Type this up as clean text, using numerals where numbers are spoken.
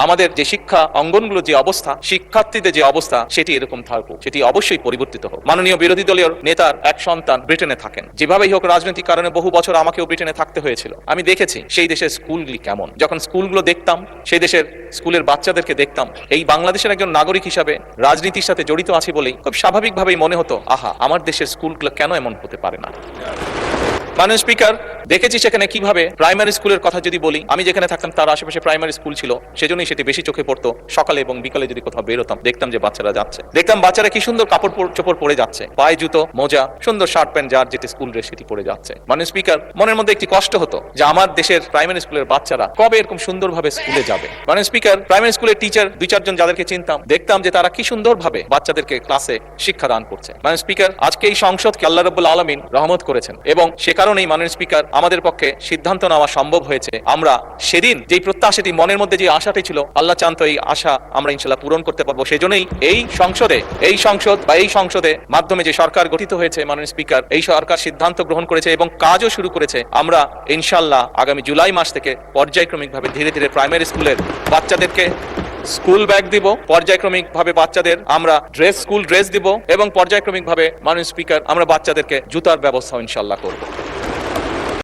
আমাদের যে শিক্ষা অঙ্গনগুলো যে অবস্থা, শিক্ষার্থীদের যে অবস্থা, সেটি এরকম থাকুক, সেটি অবশ্যই পরিবর্তিত হোক। মাননীয় বিরোধী দলীয় নেতার এক সন্তান ব্রিটেনে থাকেন। যেভাবেই হোক রাজনৈতিক কারণে বহু বছর আমাকেও ব্রিটেনে থাকতে হয়েছিল। আমি দেখেছি সেই দেশের স্কুলগুলি কেমন। যখন স্কুলগুলো দেখতাম, সেই দেশের স্কুলের বাচ্চাদেরকে দেখতাম, এই বাংলাদেশের একজন নাগরিক হিসাবে রাজনীতির সাথে জড়িত আছি বলেই খুব স্বাভাবিকভাবেই মনে হতো, আহা, আমার দেশের স্কুলগুলো কেন এমন হতে পারে না। মাননীয় স্পিকার, দেখেছি সেখানে কিভাবে প্রাইমারি স্কুলের কথা যদি বলি, আমি যেখানে থাকতাম তার আশেপাশে প্রাইমারি স্কুল ছিল, সেজন্যই সেটি বেশি চোখে পড়তো। সকালে এবং বিকালে যদি কোথাও বেরোতাম, দেখতাম যে বাচ্চারা যাচ্ছে, দেখতাম বাচ্চারা কি সুন্দর কাপড় চোপড় পরে যাচ্ছে, পায়ে জুতো, মোজা, সুন্দর শার্ট প্যান্ট, যার যেটি স্কুল ড্রেস সেটি পরে যাচ্ছে। মাননীয় স্পিকার, মনের মধ্যে একটি কষ্ট হতো যে আমার দেশের প্রাইমারি স্কুলের বাচ্চারা কবে এরকম সুন্দরভাবে স্কুলে যাবে। মাননীয় স্পিকার, প্রাইমারি স্কুলের টিচার 2-4 জন যাদেরকে চিনতাম, দেখতাম যে তারা কি সুন্দরভাবে বাচ্চাদেরকে ক্লাসে শিক্ষাদান করছে। মাননীয় স্পিকার, আজকে এই সংসদকে আল্লাহ রাব্বুল আলামিন রহমত করেছেন এবং সে কারণেই মাননীয় স্পিকার আমাদের পক্ষে সিদ্ধান্ত নেওয়া সম্ভব হয়েছে। আমরা সেদিন যেই প্রত্যাশাটি, মনের মধ্যে যে আশাটি ছিল, আল্লাহ চান তো এই আশা আমরা ইনশাআল্লাহ পূরণ করতে পারবো। সেজন্যই এই সংসদে মাধ্যমে যে সরকার গঠিত হয়েছে, মাননীয় স্পিকার, এই সরকার সিদ্ধান্ত গ্রহণ করেছে এবং কাজও শুরু করেছে। আমরা ইনশাআল্লাহ আগামী জুলাই মাস থেকে পর্যায়ক্রমিকভাবে ধীরে ধীরে প্রাইমারি স্কুলের বাচ্চাদেরকে স্কুল ব্যাগ দিব, পর্যায়ক্রমিকভাবে বাচ্চাদের আমরা স্কুল ড্রেস দিব এবং পর্যায়ক্রমিকভাবে মাননীয় স্পিকার আমরা বাচ্চাদেরকে জুতার ব্যবস্থা ইনশাআল্লাহ করব।